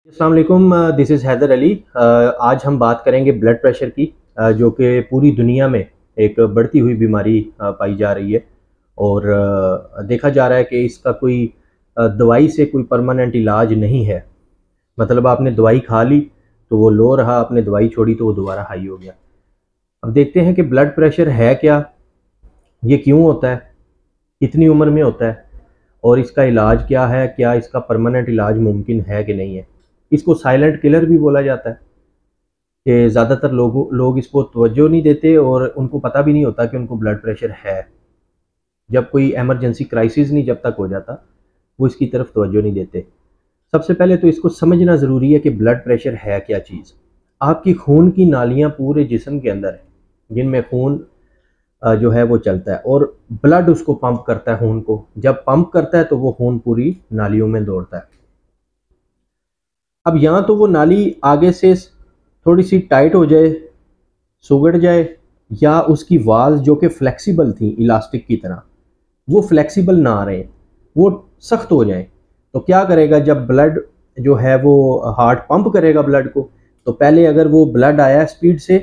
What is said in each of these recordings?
अस्सलाम वालेकुम, this is Haider Ali. आज हम बात करेंगे ब्लड प्रेशर की, जो कि पूरी दुनिया में एक बढ़ती हुई बीमारी पाई जा रही है। और देखा जा रहा है कि इसका कोई दवाई से कोई परमानेंट इलाज नहीं है। मतलब आपने दवाई खा ली तो वो लो रहा, आपने दवाई छोड़ी तो वो दोबारा हाई हो गया। अब देखते हैं कि ब्लड प्रेशर है क्या, ये क्यों होता है, कितनी उम्र में होता है और इसका इलाज क्या है, क्या इसका परमानेंट इलाज मुमकिन है कि नहीं है। इसको साइलेंट किलर भी बोला जाता है कि ज़्यादातर लोग इसको तवज्जो नहीं देते और उनको पता भी नहीं होता कि उनको ब्लड प्रेशर है। जब कोई इमरजेंसी क्राइसिस नहीं जब तक हो जाता, वो इसकी तरफ तवज्जो नहीं देते। सबसे पहले तो इसको समझना ज़रूरी है कि ब्लड प्रेशर है क्या चीज़। आपकी खून की नालियाँ पूरे जिस्म के अंदर है, जिनमें खून जो है वो चलता है और ब्लड उसको पंप करता है। खून को जब पंप करता है तो वो खून पूरी नालियों में दौड़ता है। अब यहाँ तो वो नाली आगे से थोड़ी सी टाइट हो जाए, सुगड़ जाए, या उसकी वाल्स जो कि फ्लेक्सिबल थी इलास्टिक की तरह, वो फ्लेक्सिबल ना आ रहे, वो सख्त हो जाए, तो क्या करेगा, जब ब्लड जो है वो हार्ट पंप करेगा ब्लड को, तो पहले अगर वो ब्लड आया स्पीड से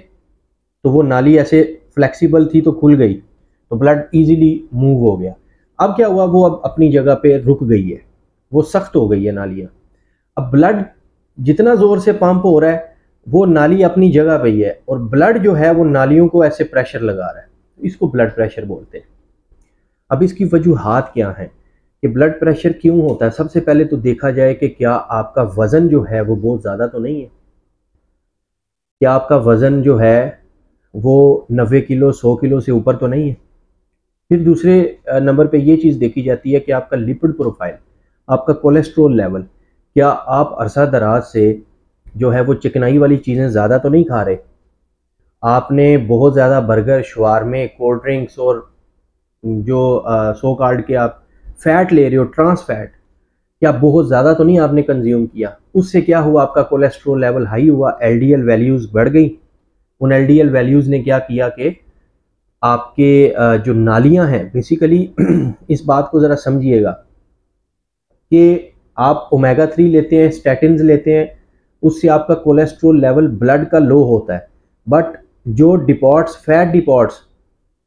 तो वो नाली ऐसे फ्लेक्सिबल थी तो खुल गई, तो ब्लड इजीली मूव हो गया। अब क्या हुआ, वो अब अपनी जगह पे रुक गई है, वो सख्त हो गई है नालियाँ। अब ब्लड जितना ज़ोर से पंप हो रहा है वो नाली अपनी जगह पे ही है और ब्लड जो है वो नालियों को ऐसे प्रेशर लगा रहा है, इसको ब्लड प्रेशर बोलते हैं। अब इसकी वजूहात क्या हैं कि ब्लड प्रेशर क्यों होता है। सबसे पहले तो देखा जाए कि क्या आपका वज़न जो है वो बहुत ज़्यादा तो नहीं है। क्या आपका वज़न जो है वो 90 किलो 100 किलो से ऊपर तो नहीं है। फिर दूसरे नंबर पे ये चीज़ देखी जाती है कि आपका लिपिड प्रोफाइल, आपका कोलेस्ट्रॉल लेवल, क्या आप अरसा दराज से जो है वो चिकनाई वाली चीज़ें ज़्यादा तो नहीं खा रहे। आपने बहुत ज़्यादा बर्गर, शवारमे, कोल्ड ड्रिंक्स और जो सो कॉल्ड के आप फैट ले रहे हो, ट्रांस फैट, क्या बहुत ज़्यादा तो नहीं आपने कंज्यूम किया। उससे क्या हुआ, आपका कोलेस्ट्रॉल लेवल हाई हुआ, एलडीएल वैल्यूज़ बढ़ गई। उन एलडीएल वैल्यूज़ ने क्या किया कि आपके जो नालियां हैं, बेसिकली इस बात को ज़रा समझिएगा कि आप ओमेगा 3 लेते हैं, स्टैटिन्स लेते हैं, उससे आपका कोलेस्ट्रॉल लेवल ब्लड का लो होता है, बट जो डिपॉट्स, फैट डिपॉट्स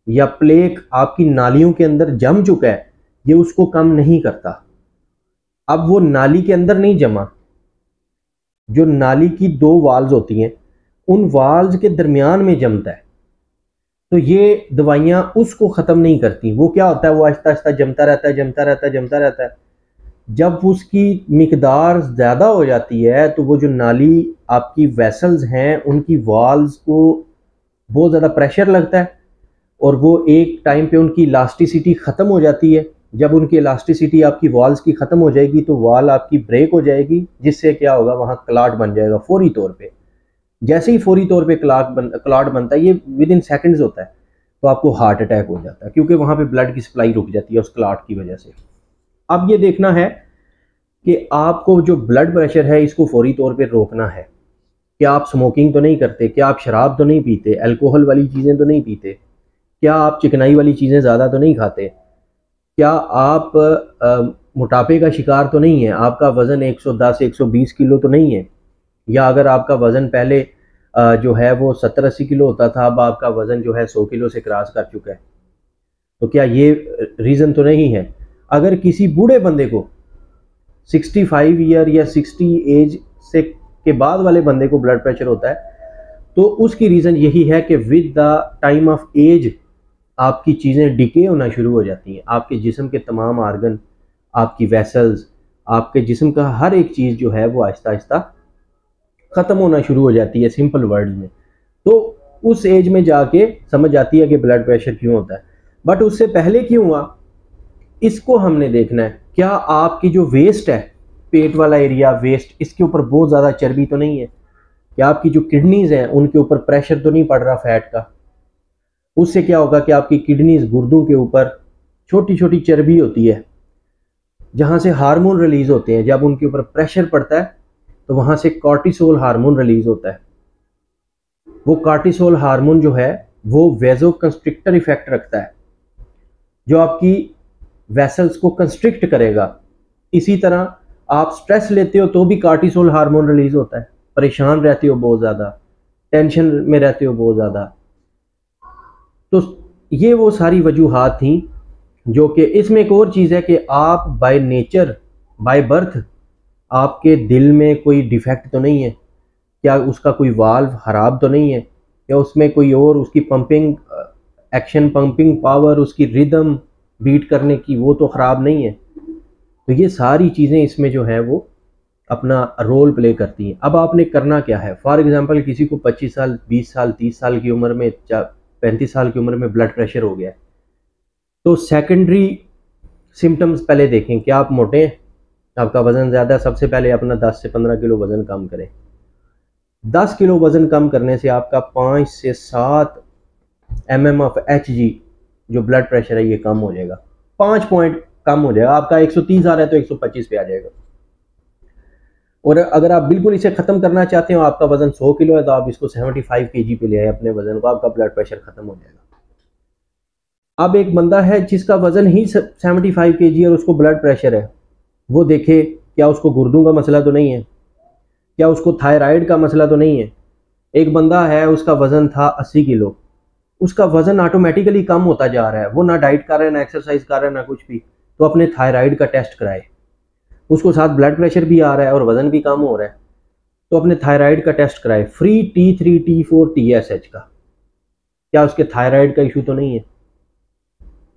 या प्लेक आपकी नालियों के अंदर जम चुका है, ये उसको कम नहीं करता। अब वो नाली के अंदर नहीं जमा, जो नाली की दो वाल्व्स होती हैं उन वाल्व्स के दरमियान में जमता है, तो ये दवाइयाँ उसको ख़त्म नहीं करती। वो क्या होता है, वो आहिस्ता आहिस्ता जमता रहता है, जमता रहता है, जमता रहता है। जब उसकी मिकदार ज़्यादा हो जाती है तो वो जो नाली आपकी वेसल्स हैं उनकी वाल्व्स को बहुत ज़्यादा प्रेशर लगता है और वो एक टाइम पे उनकी इलास्टिसिटी ख़त्म हो जाती है। जब उनकी इलास्टिसिटी आपकी वाल्व्स की ख़त्म हो जाएगी तो वाल आपकी ब्रेक हो जाएगी, जिससे क्या होगा, वहाँ क्लॉट बन जाएगा फौरी तौर पे। जैसे ही फौरी तौर पे क्लॉट बनता है, ये विद इन सेकेंड्स होता है, तो आपको हार्ट अटैक हो जाता है, क्योंकि वहाँ पे ब्लड की सप्लाई रुक जाती है उस क्लॉट की वजह से। अब ये देखना है कि आपको जो ब्लड प्रेशर है इसको फौरी तौर पे रोकना है। क्या आप स्मोकिंग तो नहीं करते, क्या आप शराब तो नहीं पीते, अल्कोहल वाली चीज़ें तो नहीं पीते, क्या आप चिकनाई वाली चीज़ें ज़्यादा तो नहीं खाते, क्या आप मोटापे का शिकार तो नहीं है, आपका वज़न 110 120 किलो तो नहीं है, या अगर आपका वज़न पहले जो है वो 70-80 किलो होता था, अब आपका वज़न जो है 100 किलो से क्रॉस कर चुका है, तो क्या ये रीज़न तो नहीं है। अगर किसी बूढ़े बंदे को 65 ईयर या 60 एज से के बाद वाले बंदे को ब्लड प्रेशर होता है, तो उसकी रीज़न यही है कि with the time of age आपकी चीज़ें डिके होना शुरू हो जाती हैं। आपके जिस्म के तमाम आर्गन, आपकी वेसल्स, आपके जिस्म का हर एक चीज़ जो है वो आहिस्ता आहिस्ता ख़त्म होना शुरू हो जाती है, सिंपल वर्ड में। तो उस एज में जाके समझ आती है कि ब्लड प्रेशर क्यों होता है। बट उससे पहले क्यों हुआ, इसको हमने देखना है। क्या आपकी जो वेस्ट है, पेट वाला एरिया, वेस्ट, इसके ऊपर बहुत ज़्यादा चर्बी तो नहीं है। क्या आपकी जो किडनीज हैं उनके ऊपर प्रेशर तो नहीं पड़ रहा फैट का। उससे क्या होगा कि आपकी किडनीज, गुर्दों के ऊपर छोटी छोटी चर्बी होती है जहाँ से हार्मोन रिलीज होते हैं। जब उनके ऊपर प्रेशर पड़ता है तो वहाँ से कॉर्टिसोल हार्मोन रिलीज होता है। वो कॉर्टिसोल हार्मोन जो है वो वेजो कंस्ट्रिक्टर इफेक्ट रखता है, जो आपकी वेसल्स को कंस्ट्रिक्ट करेगा। इसी तरह आप स्ट्रेस लेते हो तो भी कार्टिसोल हार्मोन रिलीज होता है, परेशान रहते हो बहुत ज़्यादा, टेंशन में रहते हो बहुत ज़्यादा। तो ये वो सारी वजूहात थी जो कि इसमें एक और चीज़ है कि आप बाय नेचर, बाय बर्थ, आपके दिल में कोई डिफेक्ट तो नहीं है, क्या उसका कोई वाल्व खराब तो नहीं है, या उसमें कोई और उसकी पंपिंग एक्शन, पंपिंग पावर, उसकी रिदम बीट करने की वो तो ख़राब नहीं है। तो ये सारी चीज़ें इसमें जो है वो अपना रोल प्ले करती हैं। अब आपने करना क्या है, फॉर एग्जांपल किसी को 25 साल, 20 साल, 30 साल की उम्र में, 35 साल की उम्र में ब्लड प्रेशर हो गया है, तो सेकेंडरी सिम्टम्स पहले देखें। क्या आप मोटे हैं, आपका वज़न ज़्यादा है, सबसे पहले अपना 10 से 15 किलो वज़न कम करें। 10 किलो वज़न कम करने से आपका 5 से 7 mm ऑफ Hg जो ब्लड प्रेशर है ये कम हो जाएगा, 5 पॉइंट कम हो जाएगा। आपका 130 आ रहा है तो 125 पे आ जाएगा। और अगर आप बिल्कुल इसे ख़त्म करना चाहते हो, आपका वज़न 100 किलो है, तो आप इसको 75 kg पे ले आए अपने वज़न को, आपका ब्लड प्रेशर ख़त्म हो जाएगा। अब एक बंदा है जिसका वज़न ही 75 kg और उसको ब्लड प्रेशर है, वो देखे क्या उसको गुर्दों का मसला तो नहीं है, क्या उसको थायराइड का मसला तो नहीं है। एक बंदा है उसका वज़न था 80 किलो, उसका वज़न ऑटोमेटिकली कम होता जा रहा है, वो ना डाइट कर रहा है, ना एक्सरसाइज कर रहा है, ना कुछ भी, तो अपने थायराइड का टेस्ट कराए। उसको साथ ब्लड प्रेशर भी आ रहा है और वज़न भी कम हो रहा है, तो अपने थायराइड का टेस्ट कराए, फ्री T3 T4 TSH का। क्या उसके थायराइड का इशू तो नहीं है,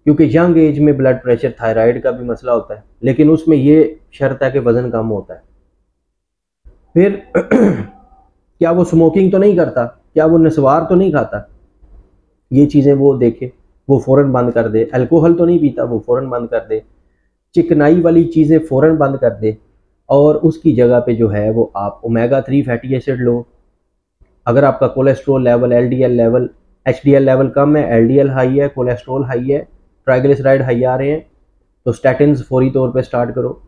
क्योंकि यंग एज में ब्लड प्रेशर, थायराइड का भी मसला होता है, लेकिन उसमें ये शर्त है कि वज़न कम होता है। फिर क्या वो स्मोकिंग तो नहीं करता, क्या वो नस्वार तो नहीं खाता, ये चीज़ें वो देखे, वो फ़ौरन बंद कर दे। अल्कोहल तो नहीं पीता, वो फ़ौरन बंद कर दे। चिकनाई वाली चीज़ें फ़ौरन बंद कर दे, और उसकी जगह पे जो है वो आप ओमेगा 3 फैटी एसिड लो। अगर आपका cholesterol level, LDL level, HDL level कम है, LDL हाई है, कोलेस्ट्रॉल हाई है, ट्राइग्लिसराइड हाई आ रहे हैं, तो स्टैटिन्स फौरी तौर पे स्टार्ट करो।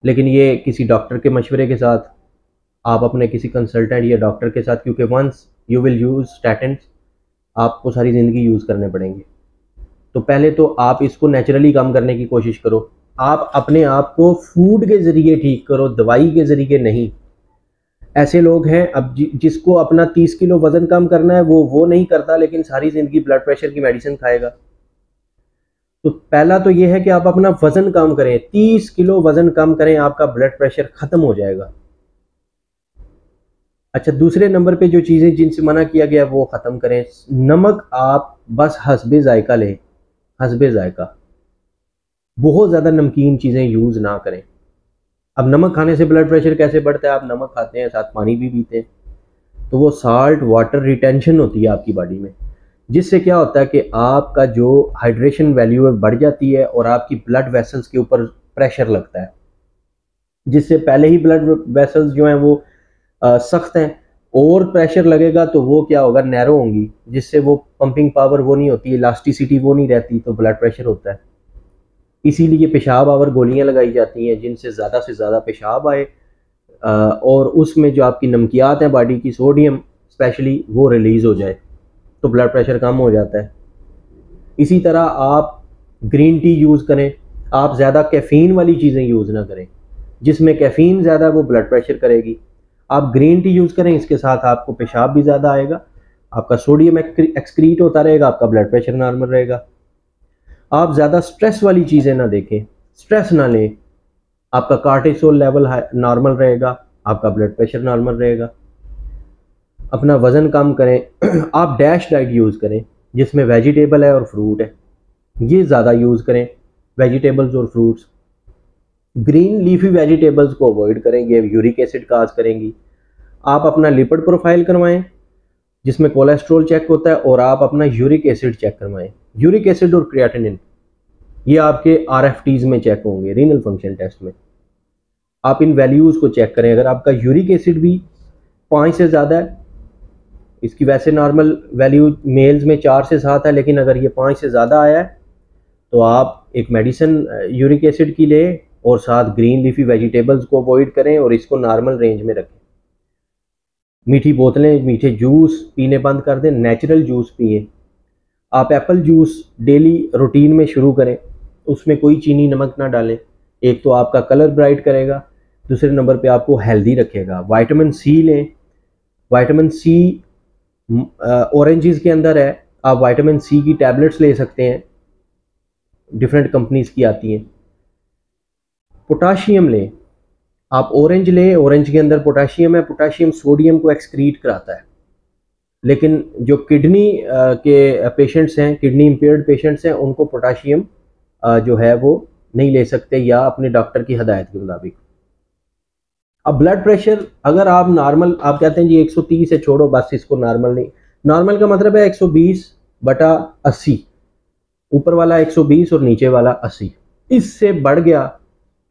लेकिन ये किसी डॉक्टर के मशवरे के साथ, आप अपने किसी कंसल्टेंट या डॉक्टर के साथ, क्योंकि once you will use statins, आपको सारी ज़िंदगी यूज़ करने पड़ेंगे। तो पहले तो आप इसको नेचुरली कम करने की कोशिश करो। आप अपने आप को फूड के ज़रिए ठीक करो, दवाई के ज़रिए नहीं। ऐसे लोग हैं अब जिसको अपना 30 किलो वज़न कम करना है, वो नहीं करता, लेकिन सारी ज़िंदगी ब्लड प्रेशर की मेडिसिन खाएगा। तो पहला तो ये है कि आप अपना वज़न कम करें, 30 किलो वज़न कम करें, आपका ब्लड प्रेशर ख़त्म हो जाएगा। अच्छा, दूसरे नंबर पे जो चीज़ें जिनसे मना किया गया वो ख़त्म करें। नमक आप बस हस्बे ज़ायका लें, हस्बे ज़ायका, बहुत ज़्यादा नमकीन चीज़ें यूज़ ना करें। अब नमक खाने से ब्लड प्रेशर कैसे बढ़ता है, आप नमक खाते हैं साथ पानी भी पीते हैं, तो वो साल्ट वाटर रिटेंशन होती है आपकी बॉडी में, जिससे क्या होता है कि आपका जो हाइड्रेशन वैल्यू है बढ़ जाती है और आपकी ब्लड वेसल्स के ऊपर प्रेशर लगता है, जिससे पहले ही ब्लड वेसल्स जो हैं वो सख्त हैं, और प्रेशर लगेगा तो वो क्या होगा, नैरो होंगी, जिससे वो पंपिंग पावर वो नहीं होती, इलास्टिसिटी वो नहीं रहती, तो ब्लड प्रेशर होता है। इसीलिए पेशाब आवर गोलियां लगाई जाती हैं जिनसे ज़्यादा से ज़्यादा पेशाब आए, और उसमें जो आपकी नमकियात हैं बॉडी की, सोडियम स्पेशली, वो रिलीज़ हो जाए, तो ब्लड प्रेशर कम हो जाता है। इसी तरह आप ग्रीन टी यूज़ करें, आप ज़्यादा कैफ़ीन वाली चीज़ें यूज़ ना करें, जिसमें कैफ़ीन ज़्यादा वो ब्लड प्रेशर करेगी। आप ग्रीन टी यूज़ करें, इसके साथ आपको पेशाब भी ज़्यादा आएगा, आपका सोडियम एक्सक्रीट होता रहेगा, आपका ब्लड प्रेशर नॉर्मल रहेगा। आप ज़्यादा स्ट्रेस वाली चीज़ें ना देखें, स्ट्रेस ना लें, आपका कार्टिसोल लेवल नॉर्मल रहेगा, आपका ब्लड प्रेशर नॉर्मल रहेगा। अपना वज़न कम करें। आप डैश डाइट यूज़ करें जिसमें वेजिटेबल है और फ्रूट है, ये ज़्यादा यूज़ करें, वेजिटेबल्स और फ्रूट्स। ग्रीन लीफी वेजिटेबल्स को अवॉइड करें, ये यूरिक एसिड काज करेंगी। आप अपना लिपिड प्रोफाइल करवाएं जिसमें कोलेस्ट्रॉल चेक होता है, और आप अपना यूरिक एसिड चेक करवाएं। यूरिक एसिड और क्रिएटिनिन ये आपके RFTs में चेक होंगे, रीनल फंक्शन टेस्ट में। आप इन वैल्यूज़ को चेक करें। अगर आपका यूरिक एसिड भी 5 से ज़्यादा है, इसकी वैसे नॉर्मल वैल्यू मेल्स में 4 से 7 है, लेकिन अगर ये 5 से ज़्यादा आया है तो आप एक मेडिसिन यूरिक एसिड की लें, और साथ ग्रीन लीफी वेजिटेबल्स को अवॉइड करें और इसको नॉर्मल रेंज में रखें। मीठी बोतलें, मीठे जूस पीने बंद कर दें, नेचुरल जूस पिए। आप एप्पल जूस डेली रूटीन में शुरू करें, उसमें कोई चीनी नमक ना डालें, एक तो आपका कलर ब्राइट करेगा, दूसरे नंबर पे आपको हेल्दी रखेगा। विटामिन सी लें, विटामिन सी ऑरेंजेस के अंदर है, आप विटामिन सी की टैबलेट्स ले सकते हैं, डिफरेंट कंपनीज की आती हैं। पोटाशियम लें, आप ऑरेंज लें, ऑरेंज के अंदर पोटाशियम है, पोटाशियम सोडियम को एक्सक्रीट कराता है, लेकिन जो किडनी के पेशेंट्स हैं, किडनी इम्पेयर्ड पेशेंट्स हैं, उनको पोटाशियम जो है वो नहीं ले सकते, या अपने डॉक्टर की हदायत के मुताबिक। अब ब्लड प्रेशर अगर आप नॉर्मल, आप कहते हैं जी 130 है छोड़ो बस इसको नॉर्मल नहीं, नॉर्मल का मतलब है 120/80, ऊपर वाला 120 और नीचे वाला 80, इससे बढ़ गया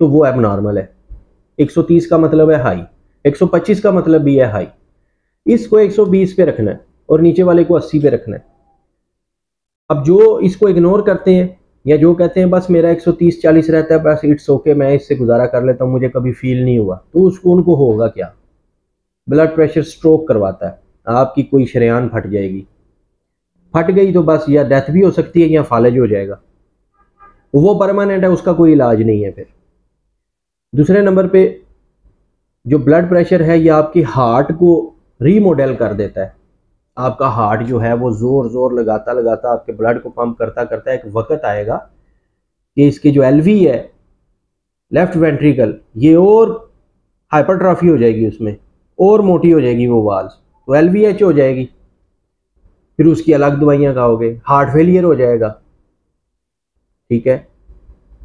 तो वो एब नॉर्मल है। 130 का मतलब है हाई, 125 का मतलब भी है हाई, इसको 120 पे रखना है और नीचे वाले को 80 पे रखना है। अब जो इसको इग्नोर करते हैं या जो कहते हैं बस मेरा 130-40 रहता है, बस इट्स ओके, मैं इससे गुजारा कर लेता हूँ, मुझे कभी फील नहीं हुआ, तो उसको उनको होगा क्या? ब्लड प्रेशर स्ट्रोक करवाता है, आपकी कोई शरेयान फट जाएगी, फट गई तो बस या डेथ भी हो सकती है या फालज हो जाएगा, वो परमानेंट है, उसका कोई इलाज नहीं है। फिर दूसरे नंबर पे जो ब्लड प्रेशर है, यह आपकी हार्ट को रीमॉडल कर देता है। आपका हार्ट जो है वो जोर जोर लगाता लगाता आपके ब्लड को पंप करता करता एक वक्त आएगा कि इसकी जो एलवी है, लेफ्ट वेंट्रिकल, ये और हाइपरट्रॉफी हो जाएगी, उसमें और मोटी हो जाएगी वो वाल्स, तो एलवीएच हो जाएगी, फिर उसकी अलग दवाइयाँ खाओगे, हार्ट फेलियर हो जाएगा, ठीक है,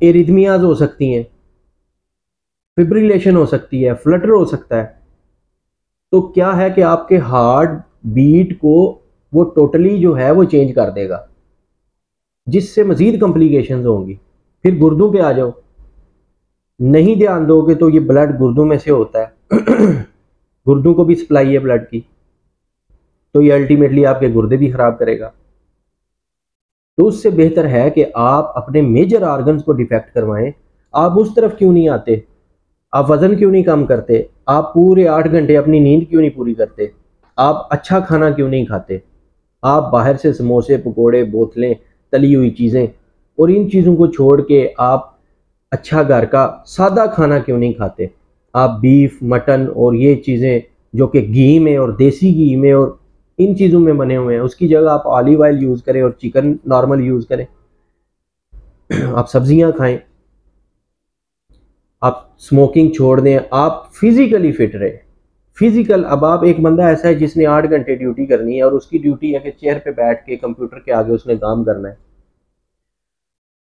एरिथमियाज हो सकती हैं, फिब्रिलेशन हो सकती है, फ्लटर हो सकता है। तो क्या है कि आपके हार्ट बीट को वो टोटली जो है वो चेंज कर देगा, जिससे मजीद कॉम्प्लिकेशंस होंगी। फिर गुर्दों पे आ जाओ, नहीं ध्यान दोगे तो ये ब्लड गुर्दों में से होता है गुर्दों को भी सप्लाई है ब्लड की, तो ये अल्टीमेटली आपके गुर्दे भी खराब करेगा। तो उससे बेहतर है कि आप अपने मेजर ऑर्गन्स को डिफेक्ट करवाएं। आप उस तरफ क्यों नहीं आते? आप वजन क्यों नहीं कम करते? आप पूरे 8 घंटे अपनी नींद क्यों नहीं पूरी करते? आप अच्छा खाना क्यों नहीं खाते? आप बाहर से समोसे, पकोड़े, बोतलें, तली हुई चीज़ें और इन चीज़ों को छोड़ के आप अच्छा घर का सादा खाना क्यों नहीं खाते? आप बीफ, मटन और ये चीज़ें जो कि घी में और देसी घी में और इन चीज़ों में बने हुए हैं, उसकी जगह आप ऑलिव ऑयल यूज़ करें और चिकन नॉर्मल यूज़ करें आप सब्जियां खाएं, आप स्मोकिंग छोड़ दें, आप फिजिकली फिट रहे। फिजिकल, अब आप एक बंदा ऐसा है जिसने 8 घंटे ड्यूटी करनी है और उसकी ड्यूटी है कि चेयर पे बैठ के कंप्यूटर के आगे उसने काम करना है।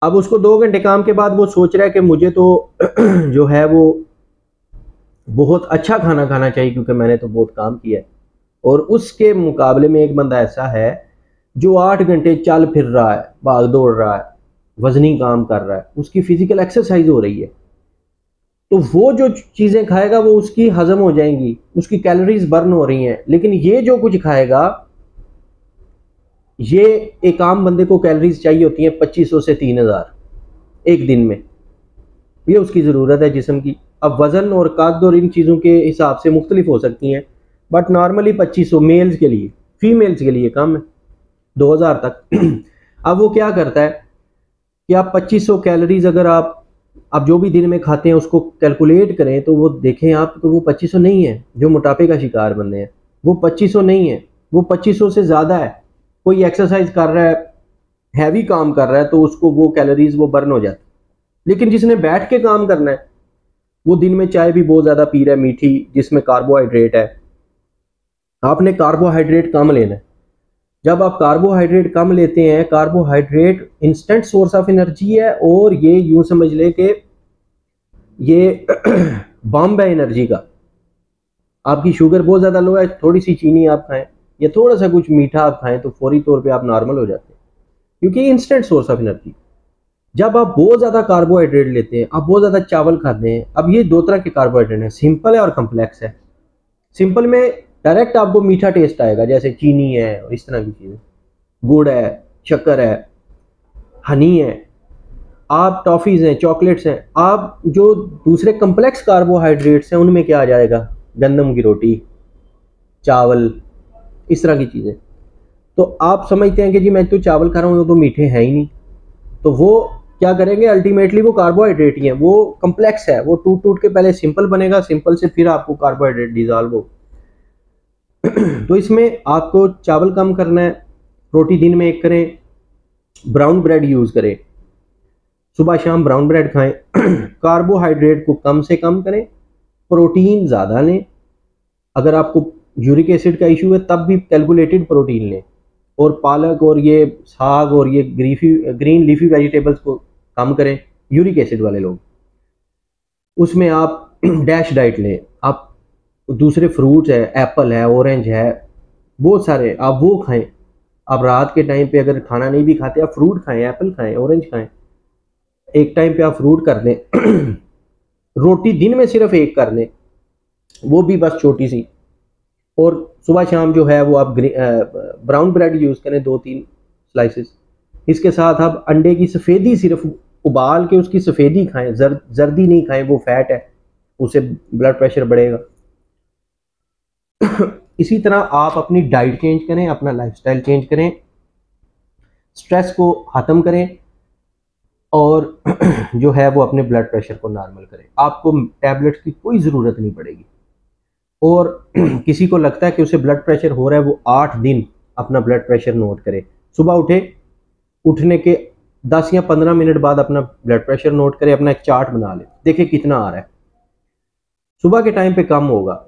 अब उसको 2 घंटे काम के बाद वो सोच रहा है कि मुझे तो जो है वो बहुत अच्छा खाना खाना चाहिए क्योंकि मैंने तो बहुत काम किया है। और उसके मुकाबले में एक बंदा ऐसा है जो 8 घंटे चल फिर रहा है, भाग दौड़ रहा है, वजनी काम कर रहा है, उसकी फिजिकल एक्सरसाइज हो रही है, तो वो जो चीज़ें खाएगा वो उसकी हजम हो जाएंगी, उसकी कैलोरीज बर्न हो रही हैं। लेकिन ये जो कुछ खाएगा, ये एक आम बंदे को कैलोरीज चाहिए होती हैं 2500 से 3000 एक दिन में, ये उसकी ज़रूरत है जिस्म की। अब वज़न और कद और इन चीज़ों के हिसाब से मुख्तलिफ हो सकती हैं, बट नॉर्मली 2500 मेल्स के लिए, फीमेल्स के लिए कम है 2000 तक अब वो क्या करता है कि आप 2500 कैलोरीज अगर आप जो भी दिन में खाते हैं उसको कैलकुलेट करें तो वो देखें आप, तो वो 2500 नहीं है। जो मोटापे का शिकार बंदे हैं वो 2500 नहीं है, वो 2500 से ज़्यादा है। कोई एक्सरसाइज कर रहा है, हैवी काम कर रहा है, तो उसको वो कैलोरीज वो बर्न हो जाती। लेकिन जिसने बैठ के काम करना है वो दिन में चाय भी बहुत ज़्यादा पी रहा है मीठी, जिसमें कार्बोहाइड्रेट है। आपने कार्बोहाइड्रेट कम लेना है। जब आप कार्बोहाइड्रेट कम लेते हैं, carbohydrate instant source of energy है और ये यूं समझ ले कि ये बम है एनर्जी का। आपकी शुगर बहुत ज़्यादा लो है, थोड़ी सी चीनी आप खाएं या थोड़ा सा कुछ मीठा आप खाएं तो फौरी तौर पे आप नॉर्मल हो जाते हैं, क्योंकि इंस्टेंट सोर्स ऑफ एनर्जी। जब आप बहुत ज़्यादा कार्बोहाइड्रेट लेते हैं, आप बहुत ज़्यादा चावल खाते हैं, अब ये 2 तरह के कार्बोहाइड्रेट हैं, सिंपल है और कम्प्लेक्स है। सिंपल में डायरेक्ट आपको मीठा टेस्ट आएगा, जैसे चीनी है और इस तरह की चीज़ें, गुड़ है, शक्कर है, हनी है, आप टॉफ़ीज़ हैं, चॉकलेट्स हैं। आप जो दूसरे कम्प्लेक्स कार्बोहाइड्रेट्स हैं उनमें क्या आ जाएगा? गंदम की रोटी, चावल, इस तरह की चीज़ें। तो आप समझते हैं कि जी मैं तो चावल खा रहा हूँ, तो मीठे हैं ही नहीं, तो वो क्या करेंगे, अल्टीमेटली वो कार्बोहाइड्रेट ही है, वो कम्प्लेक्स है, वो टूट टूट के पहले सिंपल बनेगा, सिंपल से फिर आपको कार्बोहाइड्रेट डिजॉल्व हो। तो इसमें आपको चावल कम करना है, रोटी दिन में एक करें, ब्राउन ब्रेड यूज़ करें, सुबह शाम ब्राउन ब्रेड खाएं। कार्बोहाइड्रेट को कम से कम करें, प्रोटीन ज़्यादा लें। अगर आपको यूरिक एसिड का इशू है तब भी कैलकुलेटेड प्रोटीन लें, और पालक और ये साग और ये ग्रीन लीफी वेजिटेबल्स को कम करें। यूरिक एसिड वाले लोग, उसमें आप डैश डाइट लें, आप दूसरे फ्रूट्स है, एप्पल है, ऑरेंज है, बहुत सारे, आप वो खाएं। आप रात के टाइम पे अगर खाना नहीं भी खाते, आप फ्रूट खाएं, एप्पल खाएं, ऑरेंज खाएं, एक टाइम पे आप फ्रूट कर दें। रोटी दिन में सिर्फ एक कर दें, वो भी बस छोटी सी, और सुबह शाम जो है वो आप ब्राउन ब्रेड यूज़ करें 2-3 स्लाइसेस। इसके साथ आप अंडे की सफ़ेदी सिर्फ उबाल के उसकी सफ़ेदी खाएं, जर्दी नहीं खाएं, वो फैट है, उससे ब्लड प्रेशर बढ़ेगा। इसी तरह आप अपनी डाइट चेंज करें, अपना लाइफस्टाइल चेंज करें, स्ट्रेस को ख़त्म करें, और जो है वो अपने ब्लड प्रेशर को नॉर्मल करें। आपको टैबलेट्स की कोई ज़रूरत नहीं पड़ेगी। और किसी को लगता है कि उसे ब्लड प्रेशर हो रहा है, वो 8 दिन अपना ब्लड प्रेशर नोट करे। सुबह उठने के 10 या 15 मिनट बाद अपना ब्लड प्रेशर नोट करे, अपना एक चार्ट बना ले, देखे कितना आ रहा है। सुबह के टाइम पे कम होगा,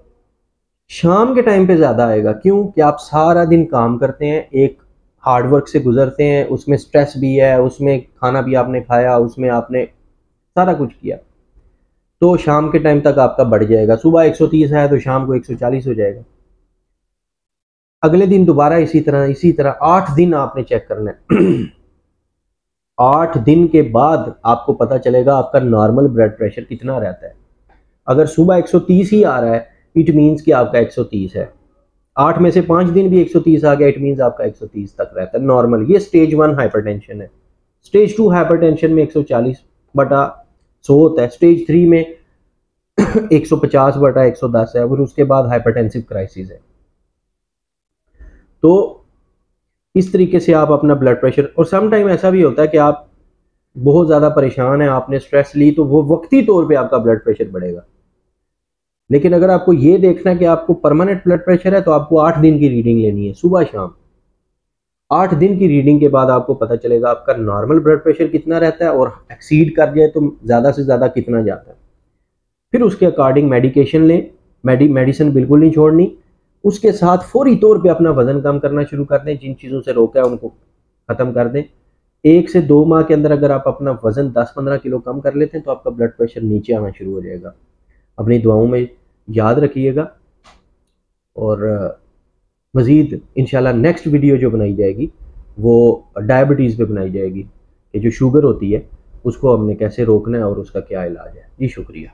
शाम के टाइम पे ज़्यादा आएगा। क्यों? कि आप सारा दिन काम करते हैं, एक हार्डवर्क से गुजरते हैं, उसमें स्ट्रेस भी है, उसमें खाना भी आपने खाया, उसमें आपने सारा कुछ किया, तो शाम के टाइम तक आपका बढ़ जाएगा। सुबह 130 है तो शाम को 140 हो जाएगा। अगले दिन दोबारा इसी तरह 8 दिन आपने चेक करना है। 8 दिन के बाद आपको पता चलेगा आपका नॉर्मल ब्लड प्रेशर कितना रहता है। अगर सुबह 130 ही आ रहा है, इट मीन्स कि आपका 130 है। 8 में से 5 दिन भी 130 आ गया, इट मीन्स आपका 130 तक रहता है नॉर्मल। ये स्टेज 1 हाइपरटेंशन है। स्टेज 2 हाइपरटेंशन में 140/100 होता है। स्टेज 3 में 150/110 है, और उसके बाद हाइपरटेंसिव क्राइसिस है। तो इस तरीके से आप अपना ब्लड प्रेशर, और सम टाइम ऐसा भी होता है कि आप बहुत ज़्यादा परेशान हैं, आपने स्ट्रेस ली, तो वो वक्ती तौर पे आपका ब्लड प्रेशर बढ़ेगा। लेकिन अगर आपको ये देखना है कि आपको परमानेंट ब्लड प्रेशर है, तो आपको 8 दिन की रीडिंग लेनी है, सुबह शाम। 8 दिन की रीडिंग के बाद आपको पता चलेगा आपका नॉर्मल ब्लड प्रेशर कितना रहता है, और एक्सीड कर जाए तो ज़्यादा से ज़्यादा कितना जाता है। फिर उसके अकॉर्डिंग मेडिकेशन लें, मेडिसिन बिल्कुल नहीं छोड़नी। उसके साथ फौरी तौर पे अपना वज़न कम करना शुरू कर दें, जिन चीज़ों से रोका है उनको ख़त्म कर दें। 1 से 2 माह के अंदर अगर आप अपना वज़न 10-15 किलो कम कर लेते हैं, तो आपका ब्लड प्रेशर नीचे आना शुरू हो जाएगा। अपनी दुआओं में याद रखिएगा, और मज़ीद इंशाल्लाह नेक्स्ट वीडियो जो बनाई जाएगी वो डायबिटीज़ पे बनाई जाएगी, कि जो शुगर होती है उसको हमने कैसे रोकना है और उसका क्या इलाज है। जी शुक्रिया।